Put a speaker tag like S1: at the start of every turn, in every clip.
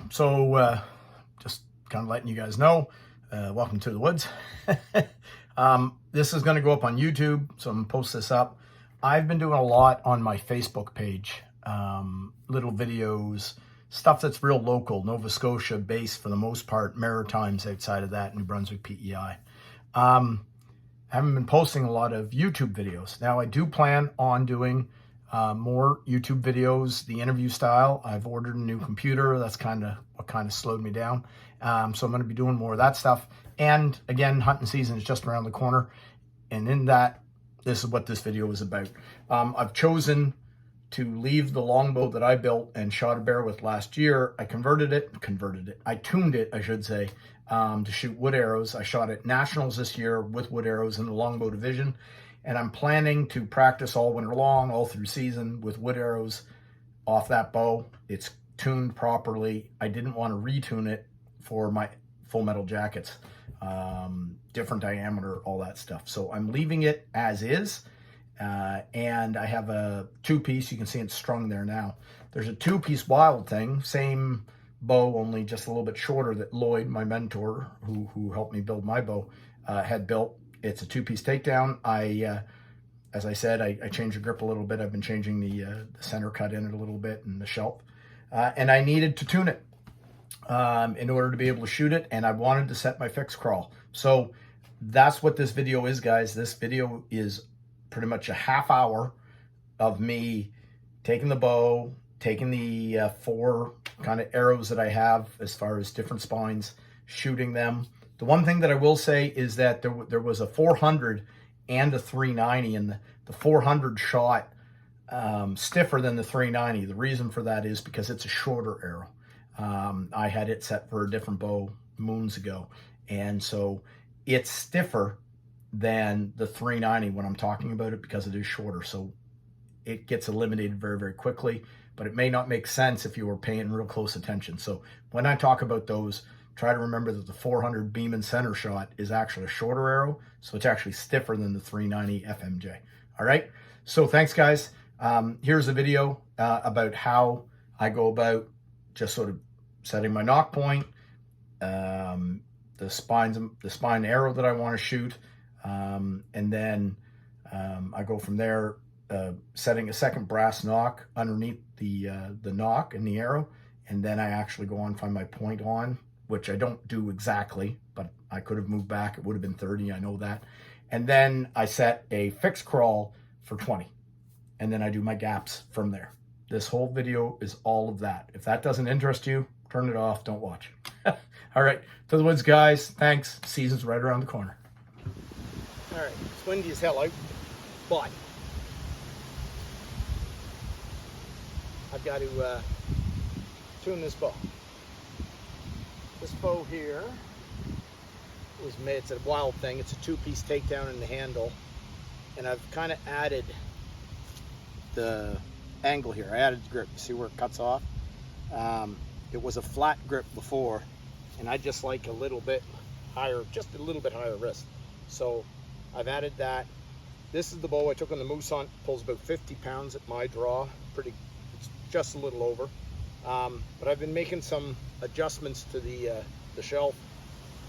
S1: Just kind of letting you guys know, welcome to the woods. This is going to go up on YouTube, so I'm going to post this up. I've been doing a lot on my Facebook page, little videos, stuff that's real local, Nova Scotia based for the most part, Maritimes outside of that, New Brunswick, PEI. I haven't been posting a lot of YouTube videos. Now I do plan on doing more YouTube videos, the interview style. I've ordered a new computer. That's kind of what slowed me down. So I'm going to be doing more of that stuff. And again, hunting season is just around the corner. And in that, this is what this video is about. I've chosen to leave the longbow that I built and shot a bear with last year. I I tuned it, I should say, to shoot wood arrows. I shot at nationals this year with wood arrows in the longbow division. And I'm planning to practice all winter long, all through season with wood arrows off that bow. It's tuned properly. I didn't want to retune it for my full metal jackets, different diameter, all that stuff. So I'm leaving it as is. And I have a two-piece. You can see it's strung there now. There's a two-piece Wildthing, same bow, only just a little bit shorter, that Lloyd, my mentor, who helped me build my bow, had built. It's a two-piece takedown. As I said, I changed the grip a little bit. I've been changing the center cut in it a little bit and the shelf. And I needed to tune it in order to be able to shoot it. And I wanted to set my fixed crawl. So that's what this video is, guys. This video is pretty much a half hour of me taking the bow, taking the 4 kind of arrows that I have as far as different spines, shooting them. The one thing that I will say is that there was a 400 and a 390, and the 400 shot stiffer than the 390. The reason for that is because it's a shorter arrow. I had it set for a different bow moons ago, and so it's stiffer than the 390 when I'm talking about it because it is shorter. So it gets eliminated very, very quickly, but it may not make sense if you were paying real close attention. So when I talk about those, try to remember that the 400 beam and center shot is actually a shorter arrow, so it's actually stiffer than the 390 FMJ. All right, so thanks, guys. Here's a video about how I go about just sort of setting my nock point, the spine arrow that I want to shoot, and then I go from there, setting a second brass nock underneath the nock and the arrow, and then I actually go on, find my point on, which I don't do exactly, but I could have moved back. It would have been 30, I know that. And then I set a fixed crawl for 20. And then I do my gaps from there. This whole video is all of that. If that doesn't interest you, turn it off, don't watch. All right, to the woods, guys. Thanks. Season's right around the corner.
S2: All right, it's windy as hell out, but I've got to tune this bow. This bow here was made, it's a Wildthing. It's a two-piece takedown in the handle. And I've kind of added the angle here. I added the grip. See where it cuts off? It was a flat grip before, and I just like a little bit higher, just a little bit higher wrist. So I've added that. This is the bow I took on the moose hunt. Pulls about 50 pounds at my draw. It's just a little over. But I've been making some adjustments to the shelf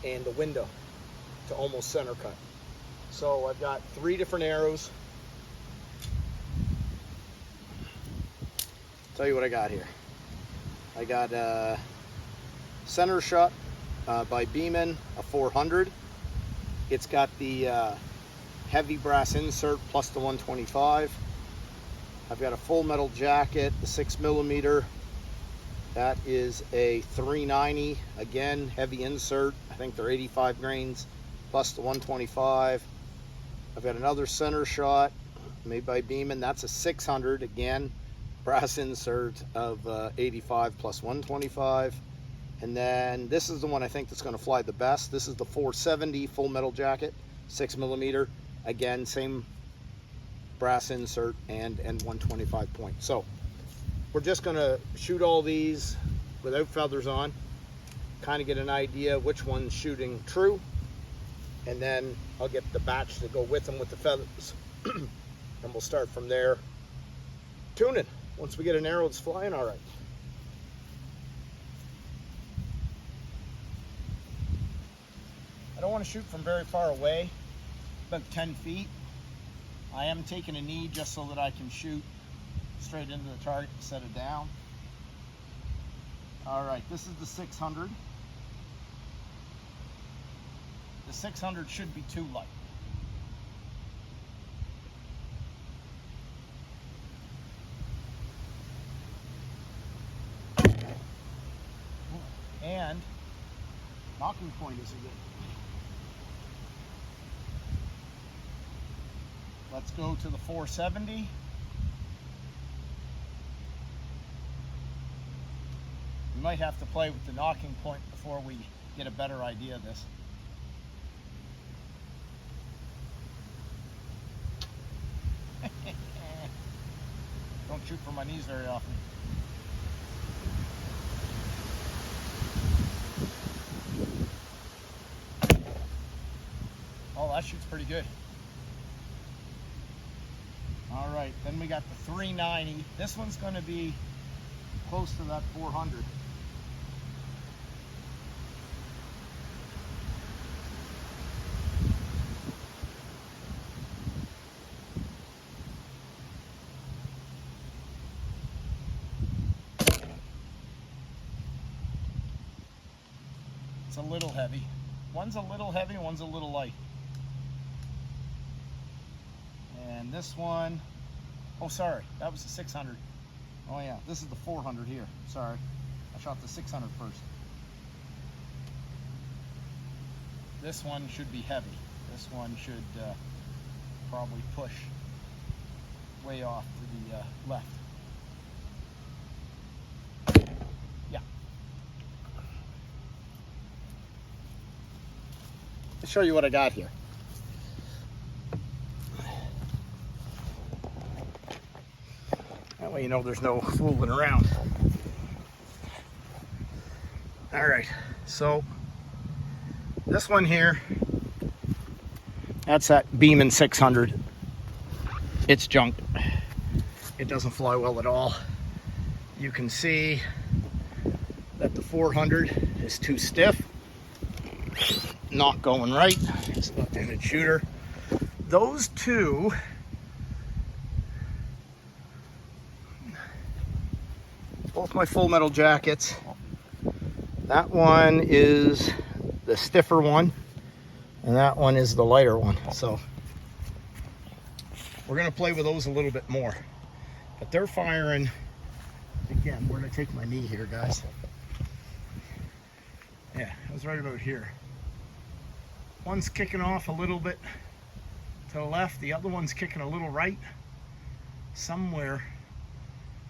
S2: and the window to almost center cut. So I've got 3 different arrows. Tell you what I got here. I got a center shot by Beeman, a 400. It's got the heavy brass insert plus the 125. I've got a full metal jacket, the 6mm. That is a 390, again, heavy insert. I think they're 85 grains plus the 125. I've got another center shot made by Beeman. That's a 600, again, brass insert of 85 plus 125. And then this is the one I think that's going to fly the best. This is the 470 full metal jacket, 6mm. Again, same brass insert and 125 point. So we're just going to shoot all these without feathers on, kind of get an idea which one's shooting true, and then I'll get the batch to go with them with the feathers. And we'll start from there tuning once we get an arrow that's flying all right. I don't want to shoot from very far away, about 10 feet. I am taking a knee just so that I can shoot straight into the target instead of down. All right, this is the 600. The 600 should be too light. And knocking point isn't good. Let's go to the 470. We might have to play with the knocking point before we get a better idea of this. Don't shoot from my knees very often. Oh, that shoots pretty good. All right, then we got the 390. This one's going to be close to that 400. It's a little heavy. One's a little heavy, one's a little light. And this one, oh sorry, that was the 600. Oh yeah, this is the 400 here. Sorry, I shot the 600 first. This one should be heavy. This one should probably push way off to the left. Yeah. Let's show you what I got here. That way you know there's no fooling around. All right, so this one here, that's that Beeman 600. It's junk. It doesn't fly well at all. You can see that the 400 is too stiff. Not going right. It's a left-handed shooter. Those two, both my full metal jackets. That one is the stiffer one, and that one is the lighter one. So we're gonna play with those a little bit more. But they're firing, again, where did I take my knee here, guys? Yeah, it was right about here. One's kicking off a little bit to the left, the other one's kicking a little right. Somewhere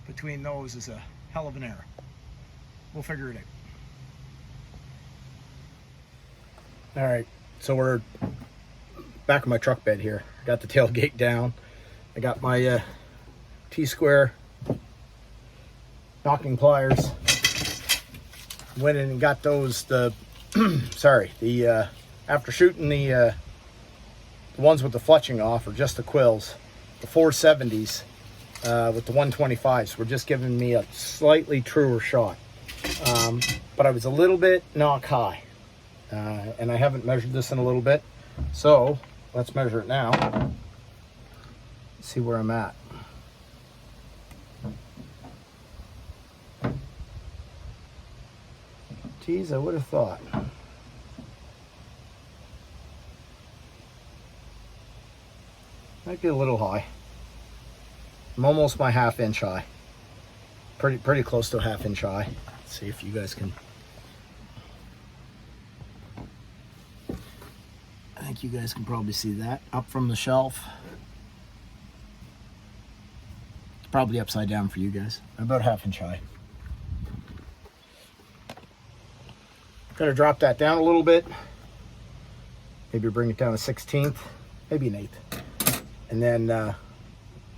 S2: between those is a hell of an error. We'll figure it out. All right, so we're back in my truck bed here. I got the tailgate down. I got my T-square knocking pliers. Went in and got those, after shooting the ones with the fletching off, or just the quills, the 470s with the 125s were just giving me a slightly truer shot. But I was a little bit knock high. And I haven't measured this in a little bit. So let's measure it now. See where I'm at. Geez, I would have thought. Might be a little high. I'm almost my half-inch high. Pretty close to a half-inch high. Let's see if you guys can. I think you guys can probably see that up from the shelf. It's probably upside down for you guys. About half-inch high. Gotta drop that down a little bit. Maybe bring it down a 1/16, maybe an 1/8. And then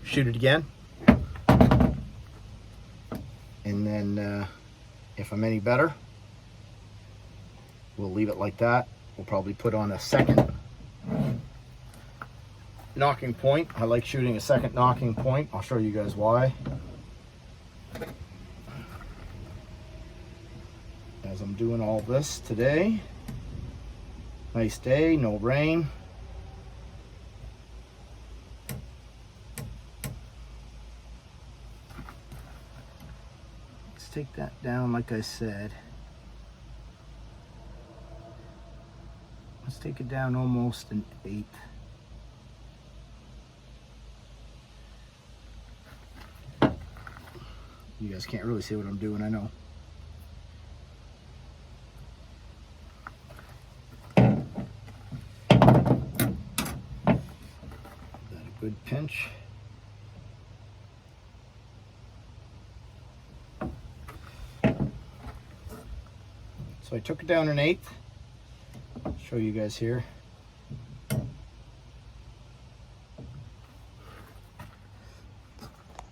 S2: shoot it again. And then if I'm any better, we'll leave it like that. We'll probably put on a second knocking point. I like shooting a second knocking point. I'll show you guys why. As I'm doing all this today. Nice day, no rain. Let's take that down like I said. Let's take it down almost an 1/8. You guys can't really see what I'm doing, I know. That a good pinch. So I took it down an 1/8. I'll show you guys here.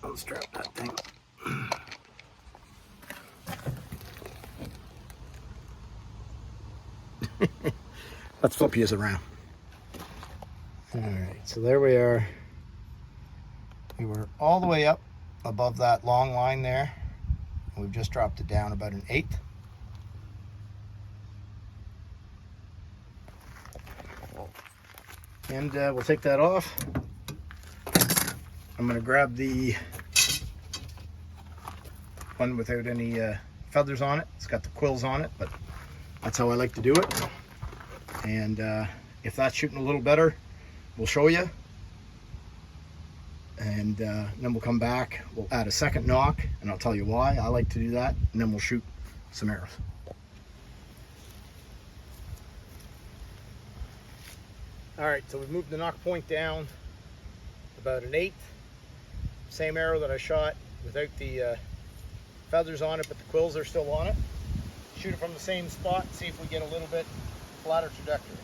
S2: Let's strap that thing. Let's flip yours around. All right, so there we are. We were all the way up above that long line there. And we've just dropped it down about an 1/8. And we'll take that off. I'm gonna grab the one without any feathers on it. It's got the quills on it, but that's how I like to do it. And if that's shooting a little better, we'll show you. And then we'll come back, we'll add a second knock, and I'll tell you why I like to do that, and then we'll shoot some arrows. All right, so we've moved the knock point down about an 1/8. Same arrow that I shot without the feathers on it, but the quills are still on it. Shoot it from the same spot, see if we get a little bit flatter trajectory.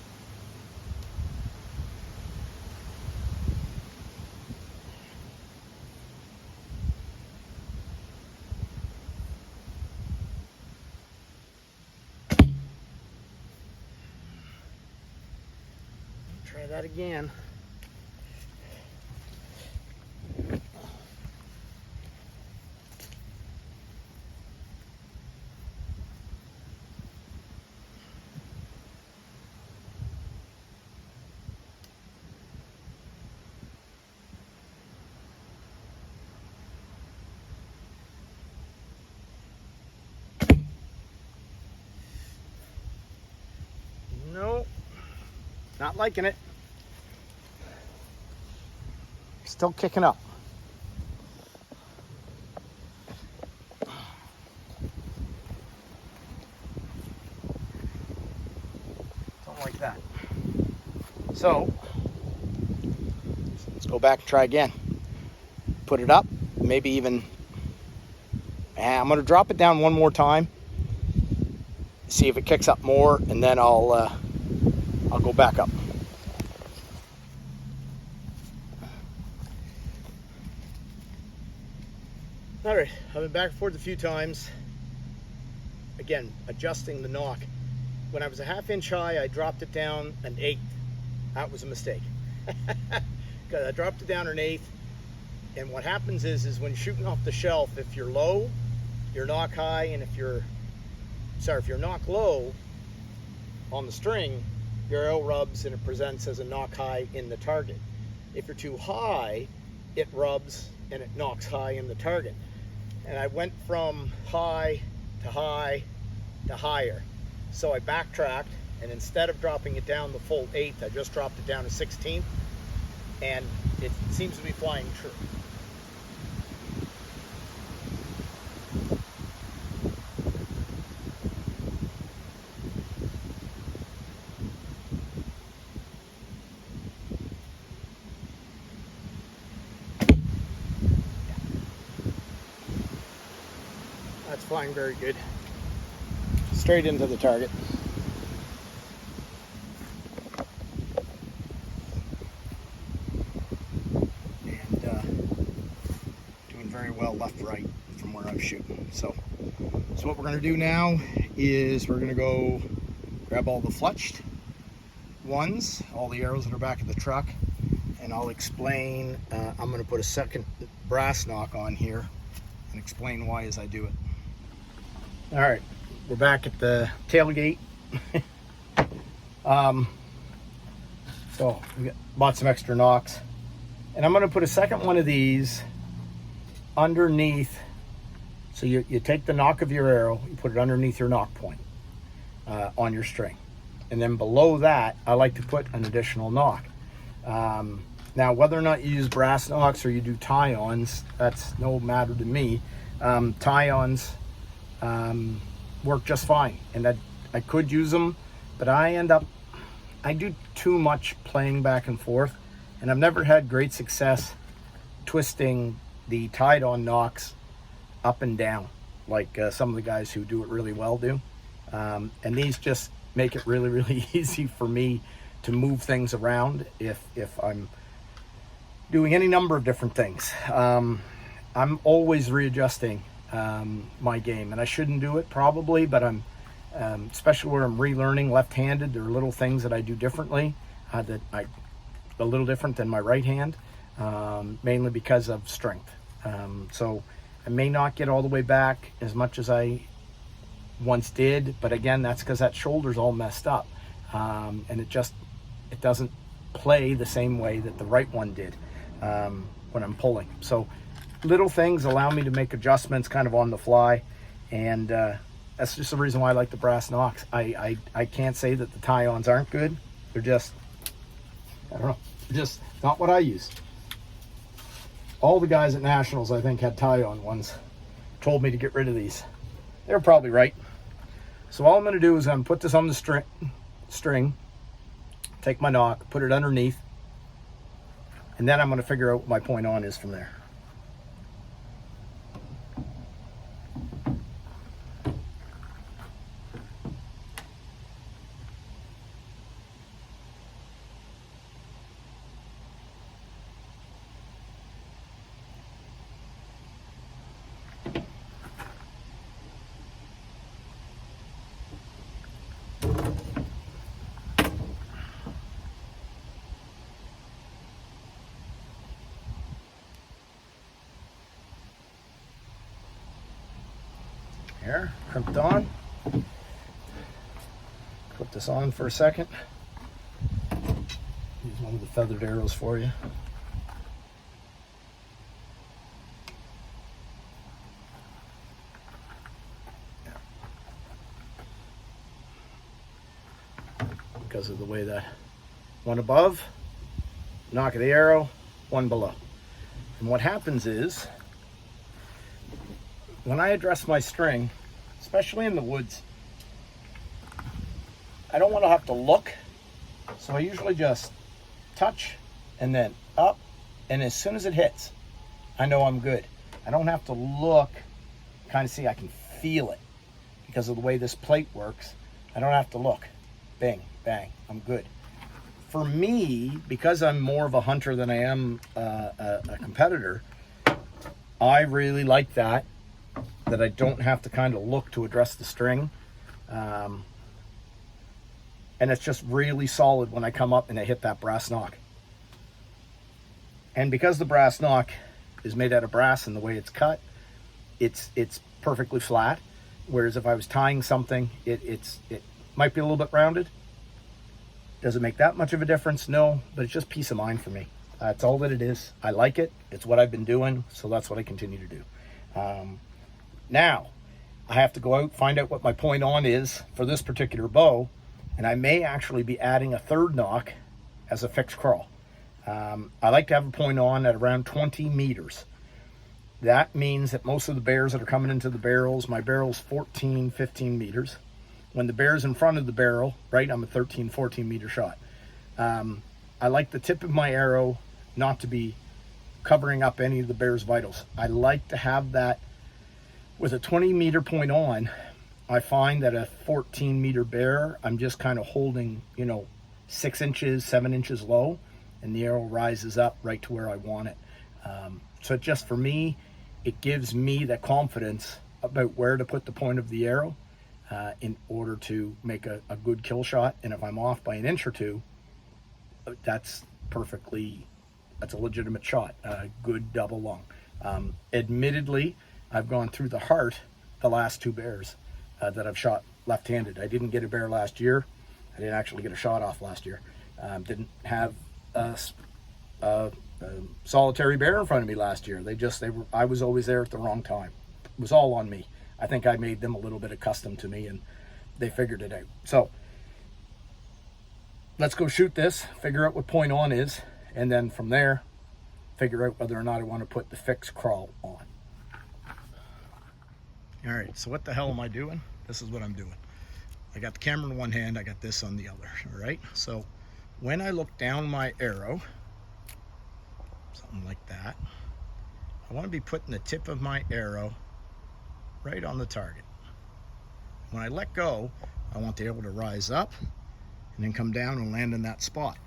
S2: Try that again. No, not liking it. Still kicking up. Don't like that. So, let's go back and try again. Put it up, maybe even, I'm gonna drop it down one more time. See if it kicks up more, and then I'll go back up. All right, I've been back and forth a few times. Again, adjusting the knock. When I was a 1/2 inch high, I dropped it down an 1/8. That was a mistake. Because I dropped it down an 1/8, and what happens is when you're shooting off the shelf, if you're low, you're knock high, and if you're knock low on the string, your arrow rubs and it presents as a knock high in the target. If you're too high, it rubs and it knocks high in the target. And I went from high to high to higher. So I backtracked, and instead of dropping it down the full 1/8, I just dropped it down to 1/16, and it seems to be flying true. That's flying very good. Straight into the target. And doing very well left, right from where I'm shooting. So what we're going to do now is we're going to go grab all the fletched ones, all the arrows that are back in the truck, and I'll explain. I'm going to put a second brass knock on here and explain why as I do it. All right, we're back at the tailgate.
S1: So we bought some extra nocks, and I'm going to put a second one of these underneath. So you take the nock of your arrow, you put it underneath your nock point on your string, and then below that I like to put an additional nock. Now whether or not you use brass nocks or you do tie-ons, that's no matter to me. Tie-ons work just fine, and I could use them, but I do too much playing back and forth, and I've never had great success twisting the tied-on nocks up and down like some of the guys who do it really well do. And these just make it really, really easy for me to move things around if I'm doing any number of different things. I'm always readjusting my game, and I shouldn't do it probably, but I'm especially where I'm relearning left-handed. There are little things that I do differently that a little different than my right hand, mainly because of strength. So I may not get all the way back as much as I once did, but again, that's because that shoulder's all messed up, and it doesn't play the same way that the right one did when I'm pulling. So little things allow me to make adjustments kind of on the fly, and that's just the reason why I like the brass nocks. I can't say that the tie-ons aren't good. They're just, I don't know, just not what I use. All the guys at Nationals, I think, had tie-on ones. Told me to get rid of these. They're probably right. So all I'm going to do is put this on the string, take my nock, put it underneath, and then I'm going to figure out what my point on is from there. Here, crimped on. Put this on for a second. Use one of the feathered arrows for you. Because of the way that one above, nock of the arrow, one below. And what happens is, when I address my string, especially in the woods, I don't want to have to look. So I usually just touch and then up, and as soon as it hits, I know I'm good. I don't have to look, kind of see, I can feel it because of the way this plate works. I don't have to look. Bang, bang, I'm good. For me, because I'm more of a hunter than I am a competitor, I really like that I don't have to kind of look to address the string. And it's just really solid when I come up and I hit that brass nock. And because the brass nock is made out of brass and the way it's cut, it's perfectly flat. Whereas if I was tying something, it might be a little bit rounded. Does it make that much of a difference? No, but it's just peace of mind for me. That's all that it is. I like it. It's what I've been doing, so that's what I continue to do. Now, I have to go out, find out what my point on is for this particular bow, and I may actually be adding a third nock as a fixed crawl. I like to have a point on at around 20 meters. That means that most of the bears that are coming into the barrels, my barrel's 14, 15 meters. When the bear's in front of the barrel, right, I'm a 13, 14 meter shot. I like the tip of my arrow not to be covering up any of the bear's vitals. I like to have that with a 20 meter point on. I find that a 14 meter bear, I'm just kind of holding, 6 inches, 7 inches low, and the arrow rises up right to where I want it. So just for me, it gives me the confidence about where to put the point of the arrow in order to make a good kill shot. And if I'm off by an inch or two, that's a legitimate shot, a good double lung. Admittedly, I've gone through the heart the last 2 bears that I've shot left-handed. I didn't get a bear last year. I didn't actually get a shot off last year. Didn't have a solitary bear in front of me last year. I was always there at the wrong time. It was all on me. I think I made them a little bit accustomed to me, and they figured it out. So let's go shoot this, figure out what point on is, and then from there, figure out whether or not I want to put the fixed crawl on. All right, so what the hell am I doing? This is what I'm doing. I got the camera in one hand, I got this on the other, all right? So when I look down my arrow, something like that, I want to be putting the tip of my arrow right on the target. When I let go, I want to be able to rise up and then come down and land in that spot.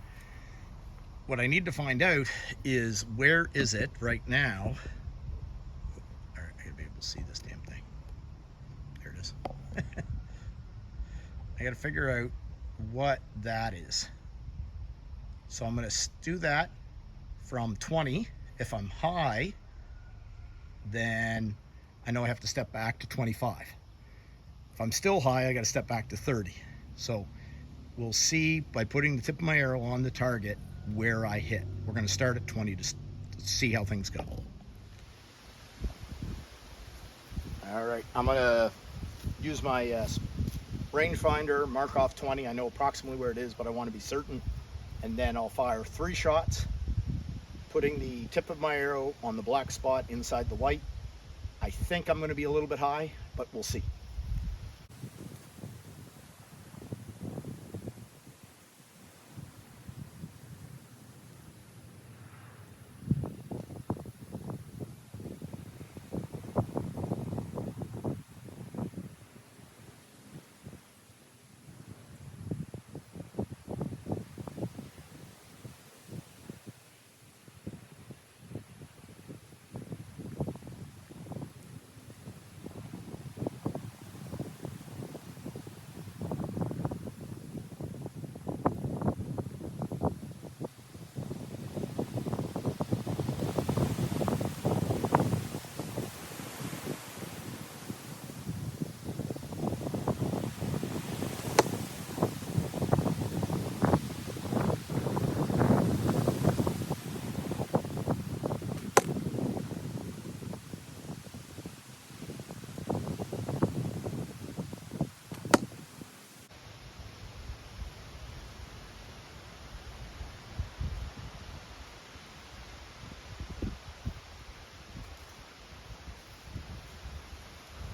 S1: What I need to find out is, where is it right now? All right, I gotta be able to see this damn thing. There it is. I gotta figure out what that is. So I'm gonna do that from 20. If I'm high, then I know I have to step back to 25. If I'm still high, I got to step back to 30. So we'll see by putting the tip of my arrow on the target where I hit. We're going to start at 20 to see how things go. All right, I'm going to use my rangefinder, mark off 20. I know approximately where it is, but I want to be certain. And then I'll fire 3 shots, putting the tip of my arrow on the black spot inside the white. I think I'm going to be a little bit high, but we'll see.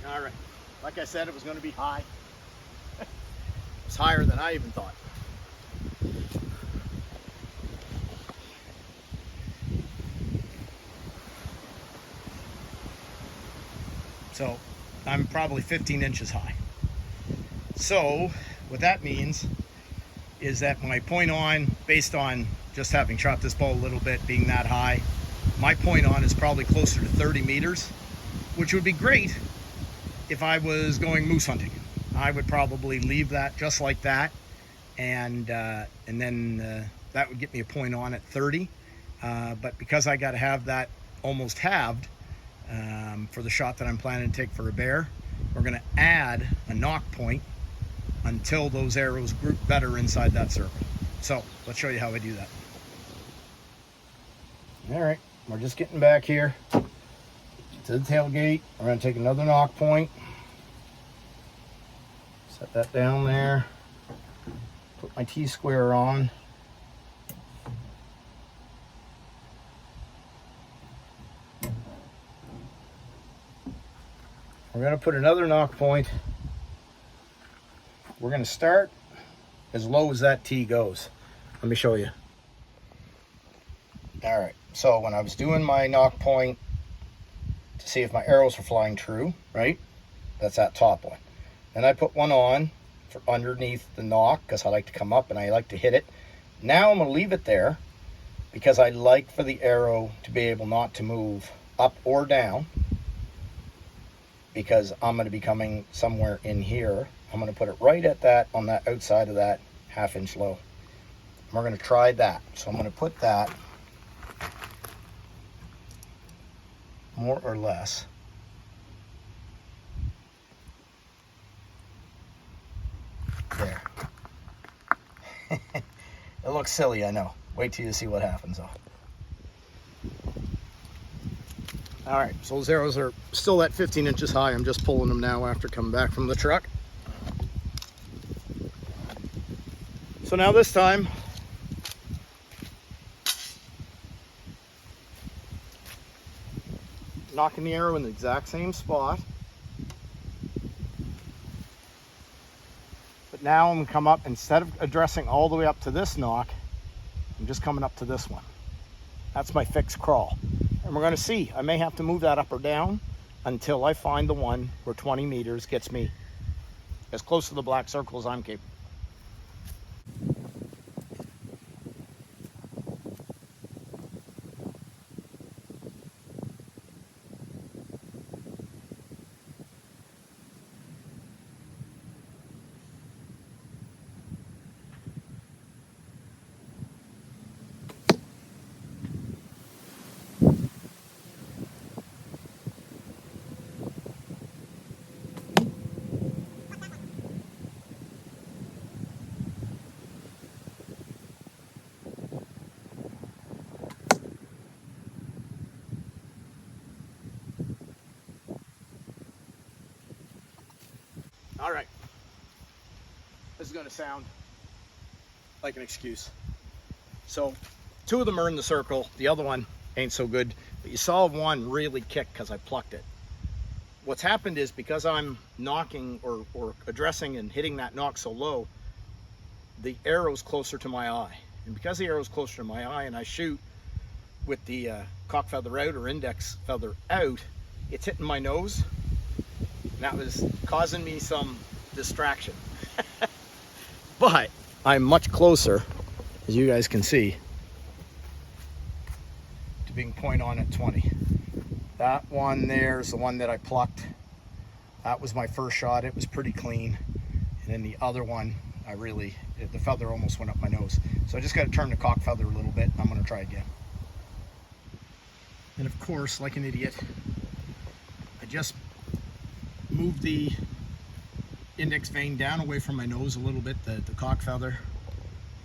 S1: All right, like I said, it was going to be high. It was higher than I even thought. So I'm probably 15 inches high. So what that means is that my point on, based on just having shot this bow a little bit, being that high, my point on is probably closer to 30 meters, which would be great if I was going moose hunting. I would probably leave that just like that, and then that would get me a point on at 30. But because I got to have that almost halved for the shot that I'm planning to take for a bear, we're going to add a knock point until those arrows group better inside that circle. So let's show you how I do that. All right, we're just getting back here to the tailgate. We're going to take another knock point, set that down there, put my T-square on. We're going to put another knock point. We're going to start as low as that T goes. Let me show you. All right, so when I was doing my knock point to see if my arrows were flying true, right? That's that top one. Then I put one on for underneath the knock because I like to come up and I like to hit it. Now I'm going to leave it there because I like for the arrow to be able not to move up or down, because I'm going to be coming somewhere in here. I'm going to put it right at that, on that outside of that half-inch low. We're going to try that. So I'm going to put that more or less there. looks silly, I know. Wait till you see what happens though. All right, so those arrows are still at 15 inches high. I'm just pulling them now after coming back from the truck. So now this time, knocking the arrow in the exact same spot. But now I'm gonna come up, instead of addressing all the way up to this knock, I'm just coming up to this one. That's my fixed crawl. And we're gonna see, I may have to move that up or down until I find the one where 20 meters gets me as close to the black circle as I'm capable. All right, this is gonna sound like an excuse. So 2 of them are in the circle, the other one ain't so good, but you saw one really kick because I plucked it. What's happened is, because I'm knocking or addressing and hitting that knock so low, the arrow's closer to my eye. And because the arrow's closer to my eye and I shoot with the cock feather out or index feather out, it's hitting my nose. And that was causing me some distraction. But I'm much closer, as you guys can see, to being point on at 20. That one there is the one that I plucked. That was my first shot. It was pretty clean. And then the other one, the feather almost went up my nose. So I just got to turn the cock feather a little bit. I'm going to try again. And of course, like an idiot, I just moved the index vein down away from my nose a little bit, the cock feather,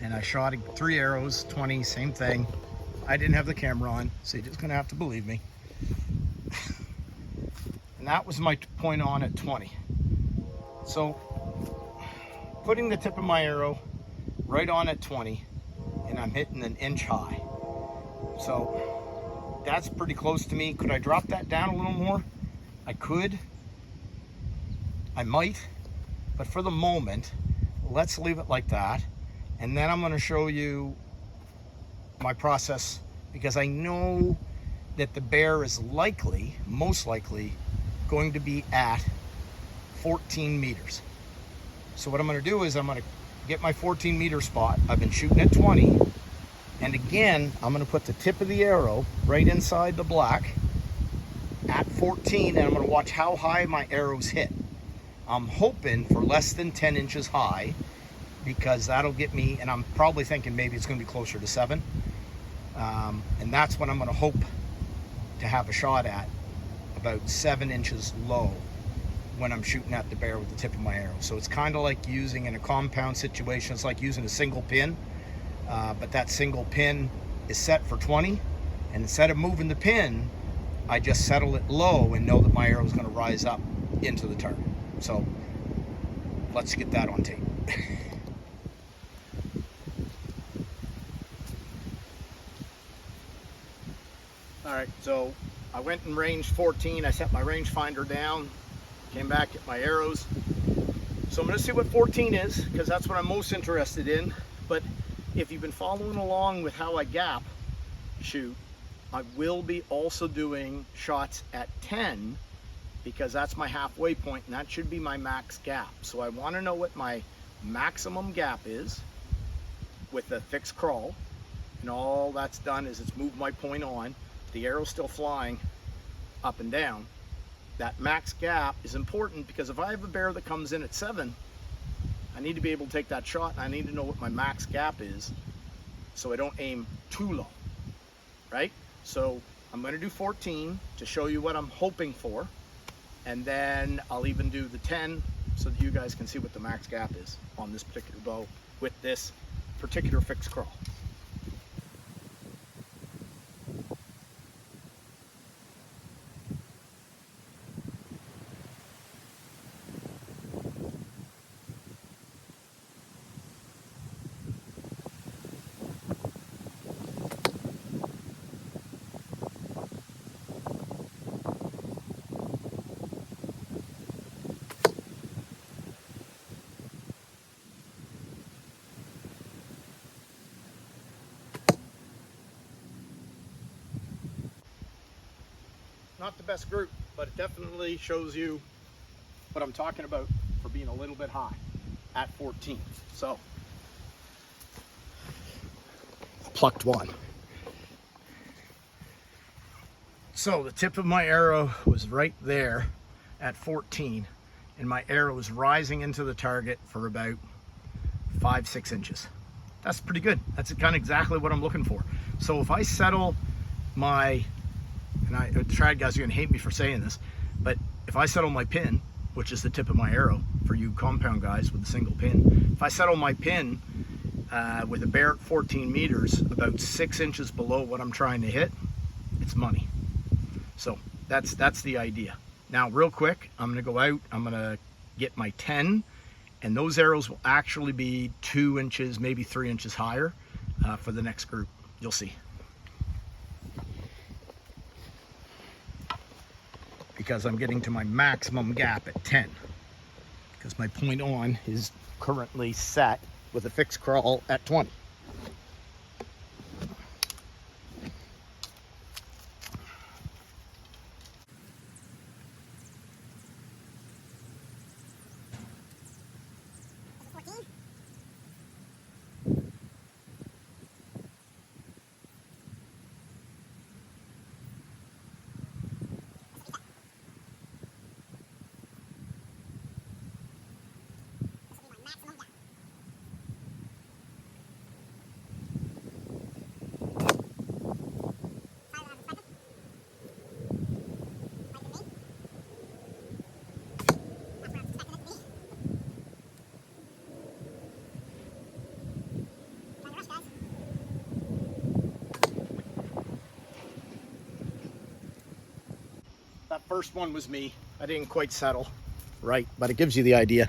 S1: and I shot 3 arrows, 20, same thing. I didn't have the camera on, so you're just gonna have to believe me. And that was my point on at 20. So putting the tip of my arrow right on at 20, and I'm hitting an inch high. So that's pretty close to me. Could I drop that down a little more? I could. I might. But for the moment, let's leave it like that. And then I'm going to show you my process, because I know that the bear is likely, most likely, going to be at 14 meters. So what I'm going to do is I'm going to get my 14 meter spot. I've been shooting at 20. And again, I'm going to put the tip of the arrow right inside the black at 14, and I'm going to watch how high my arrows hit. I'm hoping for less than 10 inches high, because that'll get me, and I'm probably thinking maybe it's going to be closer to 7. And that's what I'm going to hope to have a shot at, about 7 inches low when I'm shooting at the bear with the tip of my arrow. So it's kind of like using, in a compound situation, it's like using a single pin, but that single pin is set for 20, and instead of moving the pin, I just settle it low and know that my arrow is going to rise up into the target. So let's get that on tape. All right, so I went and ranged 14. I set my rangefinder down, came back at my arrows. So I'm going to see what 14 is, because that's what I'm most interested in. But if you've been following along with how I gap shoot, I will be also doing shots at 10, because that's my halfway point, and that should be my max gap. So I want to know what my maximum gap is with the fixed crawl, and all that's done is it's moved my point on. The arrow's still flying up and down. That max gap is important, because if I have a bear that comes in at 7, I need to be able to take that shot, and I need to know what my max gap is so I don't aim too low, right? So I'm going to do 14 to show you what I'm hoping for, and then I'll even do the 10 so that you guys can see what the max gap is on this particular bow with this
S2: particular fixed crawl. Not the best group, but it definitely shows you what I'm talking about for being a little bit high at 14. So, plucked one. So the tip of my arrow was right there at 14, and my arrow was rising into the target for about 5-6 inches. That's pretty good. That's kind of exactly what I'm looking for. So if I settle my, and the trad guys are gonna hate me for saying this, but if I settle my pin, which is the tip of my arrow for you compound guys with a single pin, if I settle my pin with a bear at 14 meters, about 6 inches below what I'm trying to hit, it's money. So that's the idea. Now, real quick, I'm gonna go out, I'm gonna get my 10, and those arrows will actually be 2 inches, maybe 3 inches higher for the next group. You'll see. Because I'm getting to my maximum gap at 10. Because my point on is currently set with a fixed crawl at 20. That first one was me. I didn't quite settle right, but it gives you the idea.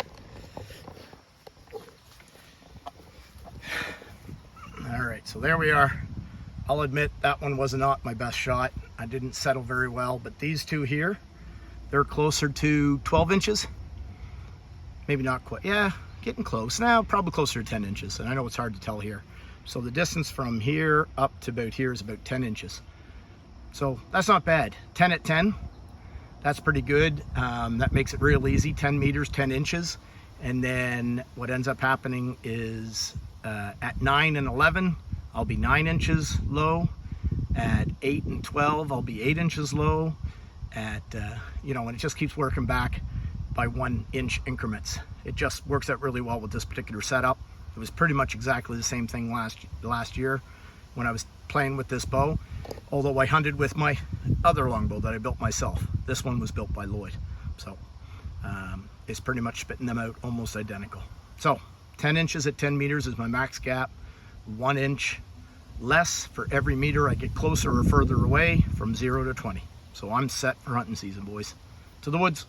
S2: All right, so there we are. I'll admit that one was not my best shot. I didn't settle very well, but these two here, they're closer to 12 inches. Maybe not quite, yeah, getting close. Now, probably closer to 10 inches, and I know it's hard to tell here. So the distance from here up to about here is about 10 inches. So that's not bad. 10 at 10. That's pretty good. That makes it real easy, 10 meters, 10 inches. And then what ends up happening is at 9 and 11, I'll be 9 inches low. At 8 and 12, I'll be 8 inches low. At, you know, and it just keeps working back by 1 inch increments. It just works out really well with this particular setup. It was pretty much exactly the same thing last year when I was playing with this bow, although I hunted with my other longbow that I built myself. This one was built by Lloyd, so it's pretty much spitting them out almost identical. So 10 inches at 10 meters is my max gap. 1 inch less for every meter I get closer or further away from 0 to 20. So I'm set for hunting season, boys. To the woods.